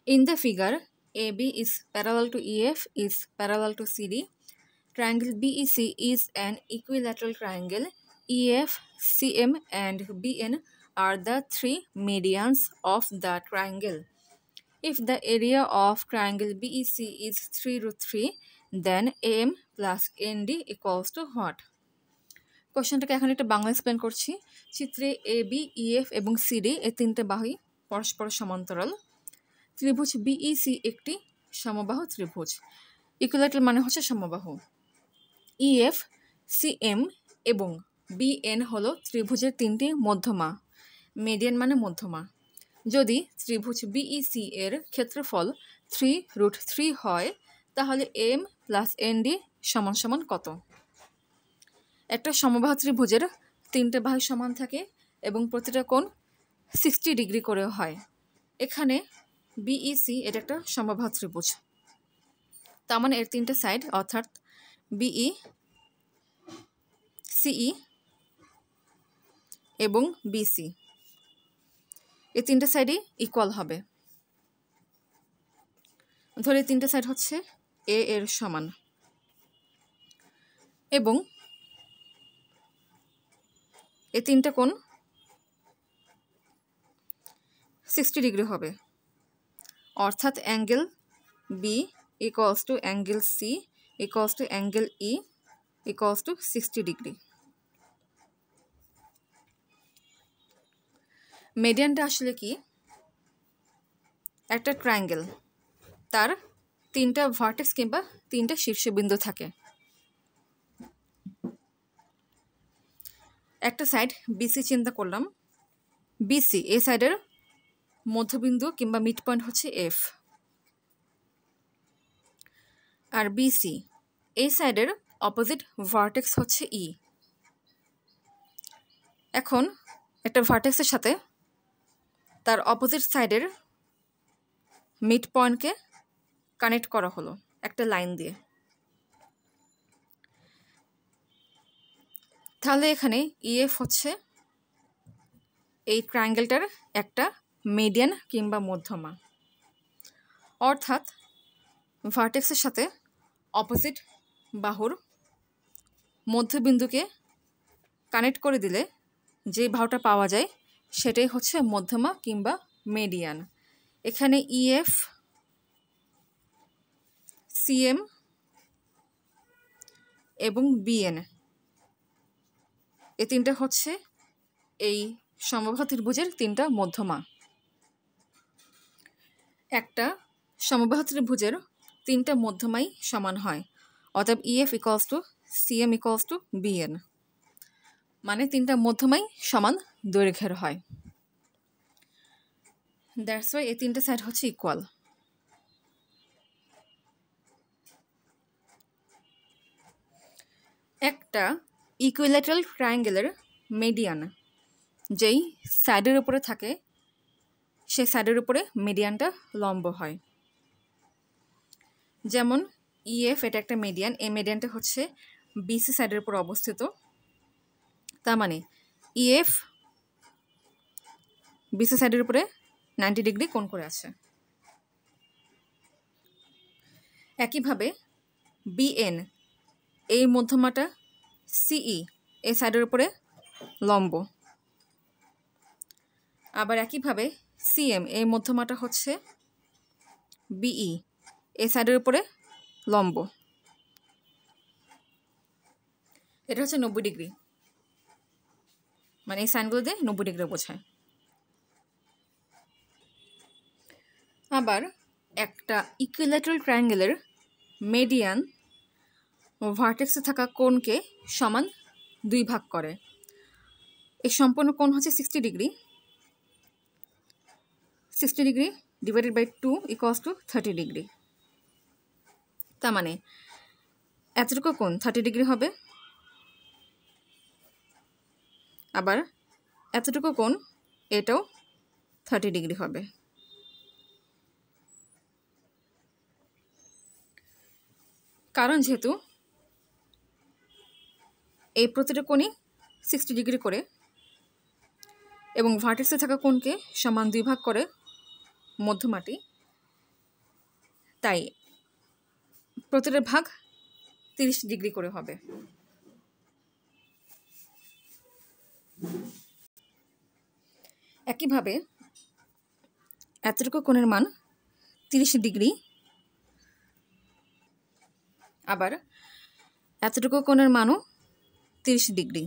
In the figure, AB is parallel to EF is parallel to CD. Triangle BEC is an equilateral triangle. EF, CM and BN are the three medians of the triangle. If the area of triangle BEC is 3 root 3, then AM plus ND equals to what? কোশ্চেনটাকে এখন একটা Bangla explain করছি। চিত্রে AB, EF এবং CD এই তিনটে বাহু পরস্পর সমান্তরাল। ত্রিভুজ BEC একটি সমবাহু ত্রিভুজ। ইকুইল্যাটারাল মানে হচ্ছে সমবাহু। EF, CM এবং BN হলো ত্রিভুজের তিনটি মধ্যমা। মিডিয়ান মানে মধ্যমা। যদি ত্রিভুজ BEC এর ক্ষেত্রফল 3 root 3 হয়, তাহলে AM plus ND সমান সমান কত? একটা সমবাহু ত্রিভুজের তিনটে বাহু সমান থাকে এবং প্রতিটা কোণ 60 ডিগ্রি করে হয়। এখানে BEC এটা একটা সমবাহু ত্রিভুজ, তার মানে এর তিনটে সাইড অর্থাৎ BE, CE এবং BC এই তিনটে সাইডই ইকুয়াল হবে। ধরে তিনটে সাইড হচ্ছে A এর সমান এবং এই তিনটে কোণ 60 ডিগ্রি হবে, অর্থাৎ angle B equals to angle C equals to angle E equals to 60 degree. মিডিয়ানটা আসলে কি? একটা ট্রায়াঙ্গেল, তার তিনটা ভার্টেক্স কিংবা তিনটা শীর্ষবিন্দু থাকে। একটা সাইড BC চিন্তা করলাম। BC এই সাইডের মধ্যবিন্দু কিংবা মিড পয়েন্ট হচ্ছে F, আর BC এই সাইডের অপোজিট ভার্টেক্স হচ্ছে E। এখন একটা ভার্টেক্সের সাথে তার অপোজিট সাইডের মিড পয়েন্টকে কানেক্ট করা হলো একটা লাইন দিয়ে। তাহলে এখানে EF হচ্ছে এই ট্রায়াঙ্গেলটার একটা মিডিয়ান কিংবা মধ্যমা, অর্থাৎ ভার্টেক্সের সাথে অপোজিট বাহুর মধ্যবিন্দুকে কানেক্ট করে দিলে যে বাহুটা পাওয়া যায় সেটাই হচ্ছে মধ্যমা কিংবা মিডিয়ান। এখানে EF, CM এবং BN এই তিনটা হচ্ছে এই সমবাহু ত্রিভুজের তিনটা মধ্যমা। একটা সমবাহু ত্রিভুজের তিনটা মধ্যমাই সমান হয়, অতএব EF equals to CM equals to BN, মানে তিনটা মধ্যমাই সমান দৈর্ঘ্যের হয়। দ্যাটস ওয়াই এই তিনটা সাইড হচ্ছে ইকুয়াল। একটা ইকুইল্যাটারাল ট্রায়াঙ্গেলের মিডিয়ান যেই সাইডের উপরে থাকে সেই সাইডের উপরে মিডিয়ানটা লম্ব হয়। যেমন EF এটা একটা মিডিয়ান, এই মিডিয়ানটা হচ্ছে BC সাইডের উপর অবস্থিত, তার মানে EF BC সাইডের উপরে 90 ডিগ্রি কোণ করে আছে। একইভাবে BN এই মধ্যমাটা CE এই সাইডের উপরে লম্ব, আবার একইভাবে CM এই মধ্যমাটা হচ্ছে BE এই সাইডের উপরে লম্ব। এটা হচ্ছে 90 ডিগ্রি, মানে এই সাইনগুলো দিয়ে 90 ডিগ্রি বোঝায়। আবার একটা ইকুইল্যাটারাল ট্রায়াঙ্গেলের মিডিয়ান ভার্টেক্সে থাকা কোণকে সমান 2 ভাগ করে। এই সম্পূর্ণ কোণ হচ্ছে 60 degree. 60 degree divided by 2 equals to 30 degree. তার মানে এতটুকু কোণ 30 ডিগ্রি হবে, আবার এতটুকু কোণ এটাও 30 ডিগ্রি হবে। কারণ যেহেতু এই প্রতিটা কোণই 60 ডিগ্রি করে এবং ভার্টেক্সে থাকা কোণকে সমান 2 ভাগ করে মধ্যমাটি, তাই প্রতিটার ভাগ 30 ডিগ্রি করে হবে। একইভাবে এতটুকু কোণের মান 30 ডিগ্রি, আবার এতটুকু কোণের মানও 30 ডিগ্রি।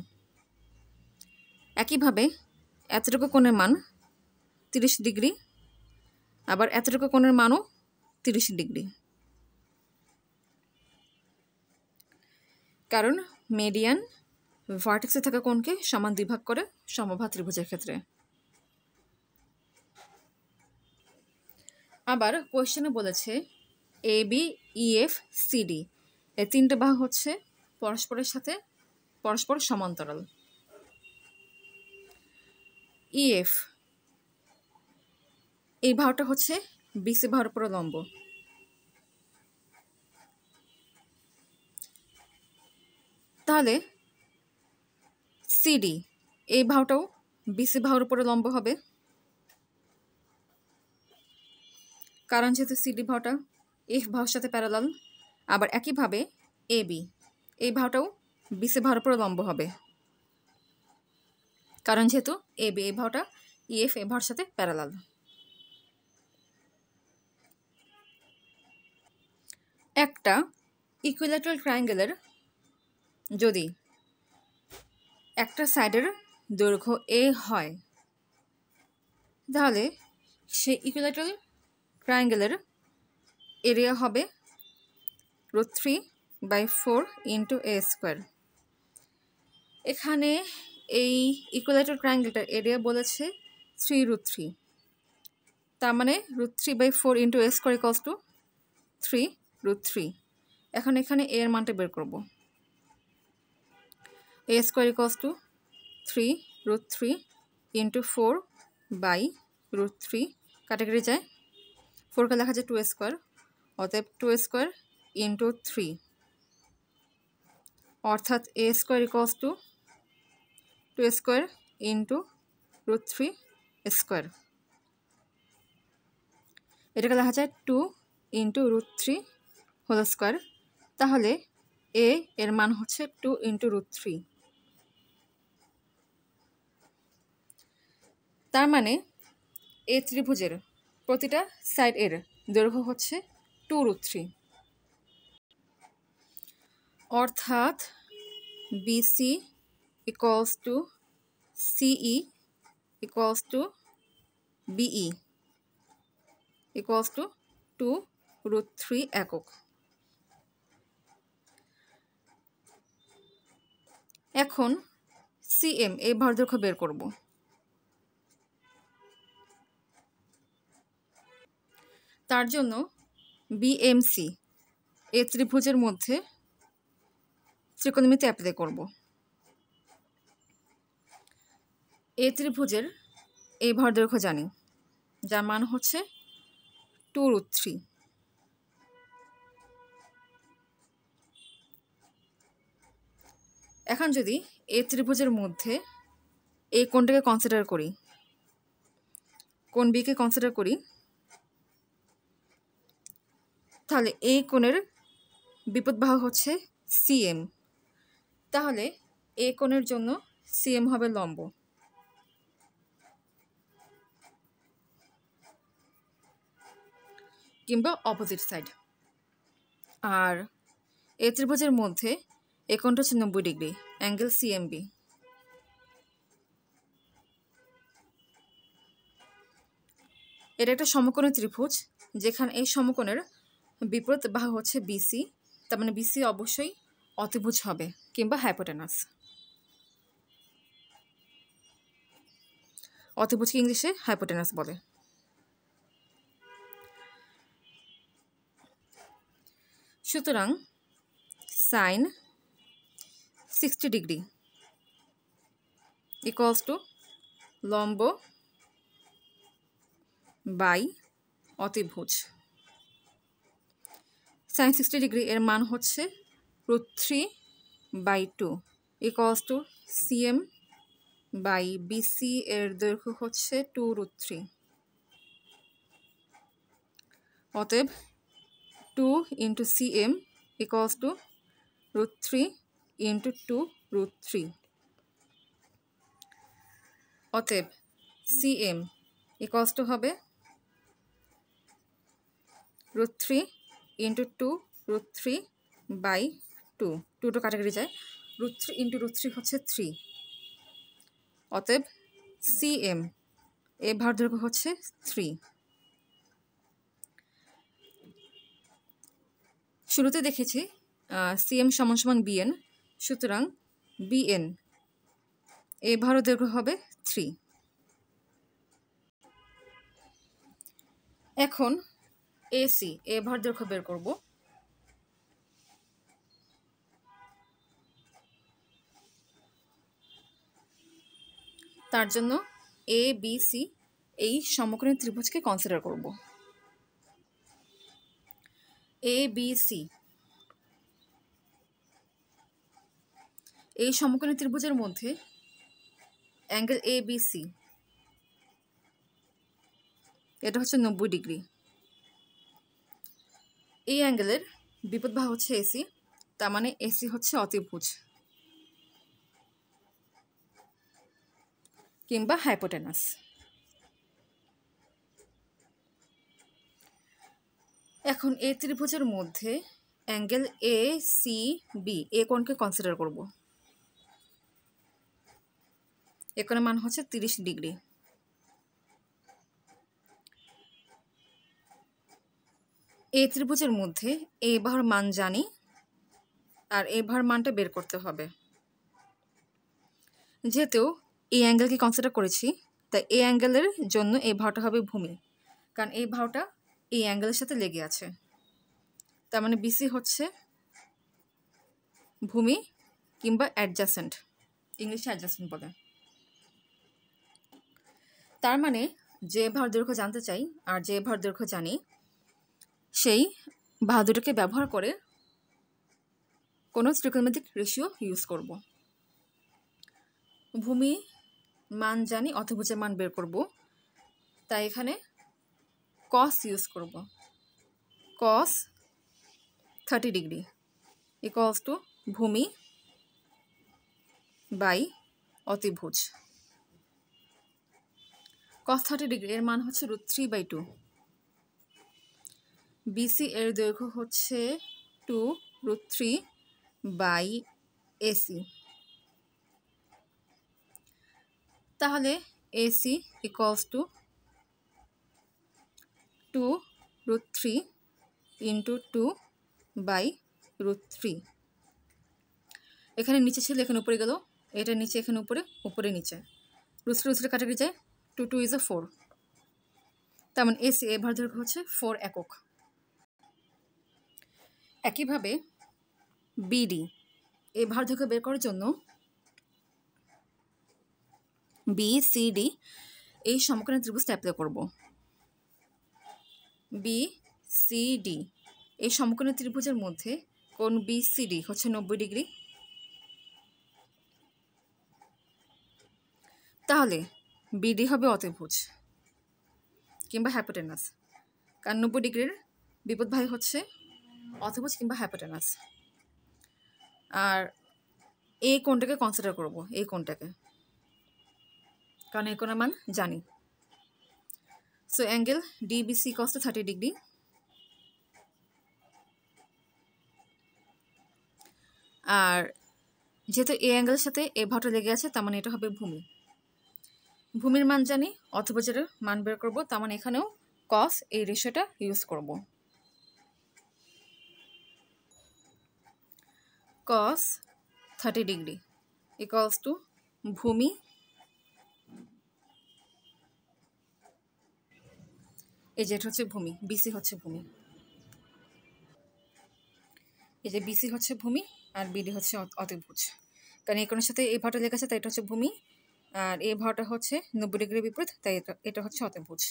একইভাবে এতটুকু কোণের মান 30 ডিগ্রি, আবার এতটুকু কোণের মানও 30 ডিগ্রি। কারণ মিডিয়ান ভার্টেক্সে থাকা কোণকে সমান দ্বিভাগ করে সমবাহু ত্রিভুজের ক্ষেত্রে। আবার কোয়েশ্চেনে বলেছে A B E F C D এই তিনটে বাহু হচ্ছে পরস্পরের সাথে পরস্পর সমান্তরাল। ই এফ এই বাহুটা হচ্ছে বিসি বাহুর উপর লম্ব। তাহলে সিডি এই বাহুটাও বিসি বাহুর উপরে লম্ব হবে, কারণ যেহেতু সিডি বাহুটা এফ বাহুর সাথে প্যারালাল। আবার একইভাবে এ বি এই বাহুটাও বিসি বাহুর উপরে লম্ব হবে, কারণ যেহেতু এ বি এই বাহুটা ইএফ এই বাহুর সাথে প্যারালাল। একটা ইকুইল্যাটারাল ট্রায়াঙ্গেলের যদি একটা সাইডের দৈর্ঘ্য এ হয়, তাহলে সেই ইকুইল্যাটারাল ট্রায়াঙ্গেলের এরিয়া হবে √3/4 ইন্টু এ স্কোয়ার। এখানে এই ইকুইল্যাটারাল ট্রায়াঙ্গেলটার এরিয়া বলেছে 3√3, তার মানে √3/4 ইন্টু এ স্কোয়ার ইকুয়ালস টু 3√3। এখন এখানে এ এর মানটা বের করব। এ স্কোয়ার ইকুয়ালস টু 3√3 ইন্টু 4/√3, কাটাকাটি যায়, 4কে লেখা যায় 2 স্কোয়ার, অতএব 2 স্কোয়ার ইন্টু 3, অর্থাৎ A square equals to 2 square into √3 square. এটাকে লেখা যায় 2 ইন্টু √3 হোল স্কোয়ার। তাহলে এ এর মান হচ্ছে 2 ইন্টু √3। তার মানে এই ত্রিভুজের প্রতিটা সাইড এর দৈর্ঘ্য হচ্ছে 2√3, অর্থাৎ BC equals to CE equals to BE equals to 2√3 একক। এখন সিএম এই ভরদৈর্ঘ্য বের করব। তার জন্য বিএমসি এই ত্রিভুজের মধ্যে ত্রিকোণমিতি অ্যাপ্লাই করব। এই ত্রিভুজের এই ভরদৈর্ঘ্য জানি, যার মান হচ্ছে 2√3। এখন যদি এই ত্রিভুজের মধ্যে এই কোণটাকে কনসিডার করি, কোণ বিকে কনসিডার করি, তাহলে এই কোণের বিপরীত বাহু হচ্ছে সিএম। তাহলে এই কোণের জন্য সিএম হবে লম্ব। কিংবা অপোজিট সাইড। আর এই ত্রিভুজের মধ্যে এই কোণটা হচ্ছে 90 ডিগ্রি, অ্যাঙ্গেল সিএমবি। এটা একটা সমকোণী ত্রিভুজ, যেখানে এই সমকোণের বিপরীত বাহু হচ্ছে বিসি। তার মানে বিসি অবশ্যই অতিভুজ হবে কিংবা হাইপোটেনাস। অতিভুজকে ইংলিশে হাইপোটেনাস বলে। সুতরাং সাইন 60 ডিগ্রি ইকুয়ালস টু লম্ব বাই অতিভুজ। সাইন 60 ডিগ্রি এর মান হচ্ছে √3/2 equals to CM by BC এর দৈর্ঘ্য হচ্ছে 2√3। অতএব 2 into cm equals to √3 into 2 √3। অতএব cm equals to হবে √3 into 2 √3 by 2, 2 to কাটাকাটি যায়, √3 into √3 হচ্ছে 3। অতএব cm এ ভার দৈর্ঘ্য হচ্ছে 3। শুরুতে দেখেছি cm সমান সমান bn, সুতরাং bn এ ভার দৈর্ঘ্য হবে 3। এখন AC এ ভার দৈর্ঘ্য বের করব। তার জন্য ABC এই সমকোণী ত্রিভুজকে কনসিডার করব। ABC এই সমকোণী ত্রিভুজের মধ্যে অ্যাঙ্গেল ABC এটা হচ্ছে 90 ডিগ্রি। এই অ্যাঙ্গেলের বিপরীত বাহু হচ্ছে AC, তার মানে AC হচ্ছে অতিভুজ কিংবা হাইপোটেনাস। এখন এই ত্রিভুজের মধ্যে অ্যাঙ্গেল ACB এ কোণকে কনসিডার করব। এ কোণের মান হচ্ছে 30 ডিগ্রি। এই ত্রিভুজের মধ্যে এই বাহুর মান জানি, আর এই বাহুর মানটা বের করতে হবে। যেহেতু এই অ্যাঙ্গেলকে কনসিডার করেছি, তাই এই অ্যাঙ্গেলের জন্য এই বাহুটা হবে ভূমি, কারণ এই বাহুটা এই অ্যাঙ্গেলের সাথে লেগে আছে। তার মানে BC হচ্ছে ভূমি কিংবা অ্যাডজাসেন্ট, ইংলিশে অ্যাডজাসেন্ট বলে। তার মানে যে বাহুর দৈর্ঘ্য জানতে চাই আর যে বাহুর দৈর্ঘ্য জানি, সেই বাহু দুটোকে ব্যবহার করে কোনো ত্রিকোণমিতিক রেশিও ইউজ করব। ভূমি মান জানি, অতিভুজের মান বের করব, তাই এখানে cos ইউজ করব। cos 30 ডিগ্রি ইকুয়ালস টু ভূমি বাই অতিভুজ। cos 30 ডিগ্রি এর মান হচ্ছে √3/2। BC এর দৈর্ঘ্য হচ্ছে 2 √3 বাই AC। তাহলে AC equals to 2 √3 into 2 by √3। এখানে নিচে ছিল, এখানে উপরে গেল, এটা নিচে, এখানে উপরে, উপরে নিচে, √3 কাটাকাটি যায়, 2 2 ইজ 4। তার মানে AC এ ভার দৈর্ঘ্য হচ্ছে 4 একক। একইভাবে BD এই ভার দৈর্ঘ্য বের করার জন্য BCD এই সমকোণী ত্রিভুজটা অ্যাপ্লাই করব। BCD এই সমকোণী ত্রিভুজের মধ্যে কোণ BCD হচ্ছে 90 ডিগ্রি। তাহলে BD হবে অতিভুজ কিংবা হাইপোটেনাস, কারণ 90 ডিগ্রির বিপরীত বাহু হচ্ছে অতিভুজ কিংবা হাইপোটেনাস। আর এই কোণটাকে কনসিডার করব, এই কোণটাকে, কারণ এই কোণের মান জানি। So angle DBC equals to 30 degree. আর যেহেতু এই অ্যাঙ্গেলের সাথে এই বাহুটা লেগে আছে, তার মানে এটা হবে ভূমি। ভূমির মান জানি, অতিভুজের মান বের করব, তার মানে এখানেও cos এই রেশিওটা ইউজ করব। cos 30 ডিগ্রি ইকুয়ালস টু ভূমি এই যে এটা হচ্ছে ভূমি, BC হচ্ছে ভূমি, এই যে BC হচ্ছে ভূমি আর BD হচ্ছে অতিভুজ, কারণ এই কোণের সাথে এই ভাটা লেগে আছে, তাই এটা হচ্ছে ভূমি, আর এই ভাটা হচ্ছে 90 ডিগ্রি বিপরীত, তাই এটা হচ্ছে অতিভুজ।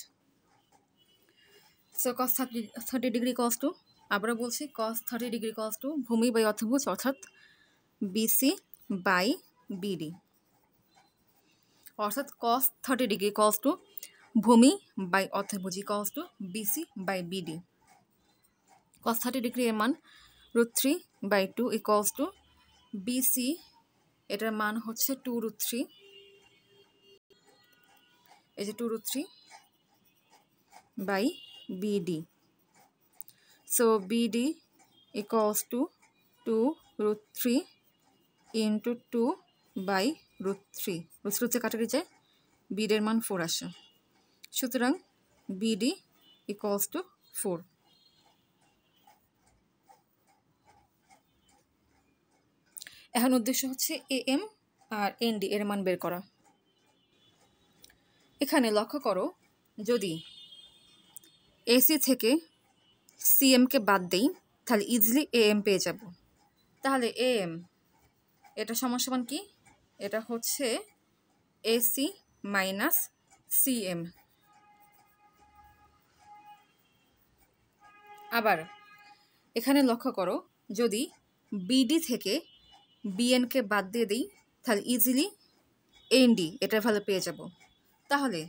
So cos 30 degree equals to, আবারও বলছি, cos 30 ডিগ্রি ইকুয়ালস টু ভূমি বাই অতিভুজ, অর্থাৎ BC বাই BD, অর্থাৎ cos 30 ডিগ্রি ইকুয়ালস টু ভূমি বাই অতিভুজ equals to BC by BD। cos 30° এর মান √3/2 ইকুয়ালস টু বিসি, এটার মান হচ্ছে 2√3, এই যে 2√3/BD। So BD equals to 2√3 into 2/√3, √3 কাটারি যায়, BD এর মান 4 আসে। সুতরাং BD ইকুয়ালস টু 4। এখন উদ্দেশ্য হচ্ছে AM আর ND এর মান বের করা। এখানে লক্ষ্য করো, যদি AC থেকে CM কে বাদ দেই তাহলে ইজিলি AM পেয়ে যাব। তাহলে AM এটা সমান কি? এটা হচ্ছে AC মাইনাস CM। আবার এখানে লক্ষ্য করো, যদি BD থেকে BN কে বাদ দিয়ে দিই তাহলে ইজিলি ND এটার ভ্যালু পেয়ে যাব। তাহলে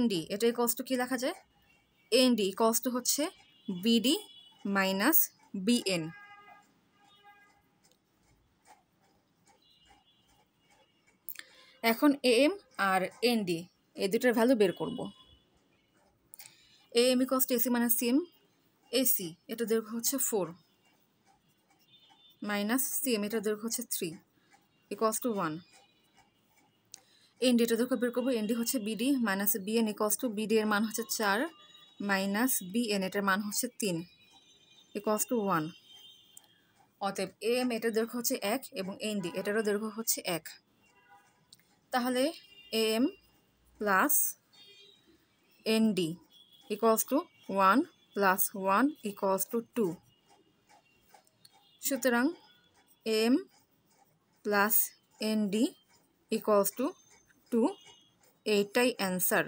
ND এটা ইকুয়ালস টু কি লেখা যায়? ND ইকুয়ালস টু হচ্ছে BD মাইনাস BN। এখন AM আর ND এই দুটার ভ্যালু বের করব। AM equals to AC minus CM। AC এটা দৈর্ঘ্য হচ্ছে 4 মাইনাস CM এটা দৈর্ঘ্য হচ্ছে 3 ইকুয়ালস টু 1। ND এটা দৈর্ঘ্য বের করবো। ND হচ্ছে BD minus BN equals to BD এর মান হচ্ছে 4 মাইনাস BN এটার মান হচ্ছে 3 ইকুয়ালস টু 1। অতএব AM এটার দৈর্ঘ্য হচ্ছে 1 এবং ND এটারও দৈর্ঘ্য হচ্ছে 1। তাহলে AM plus ND equals to 1 plus 1 equals to 2। সুতরাং AM plus ND equals to 2, এইটাই অ্যান্সার।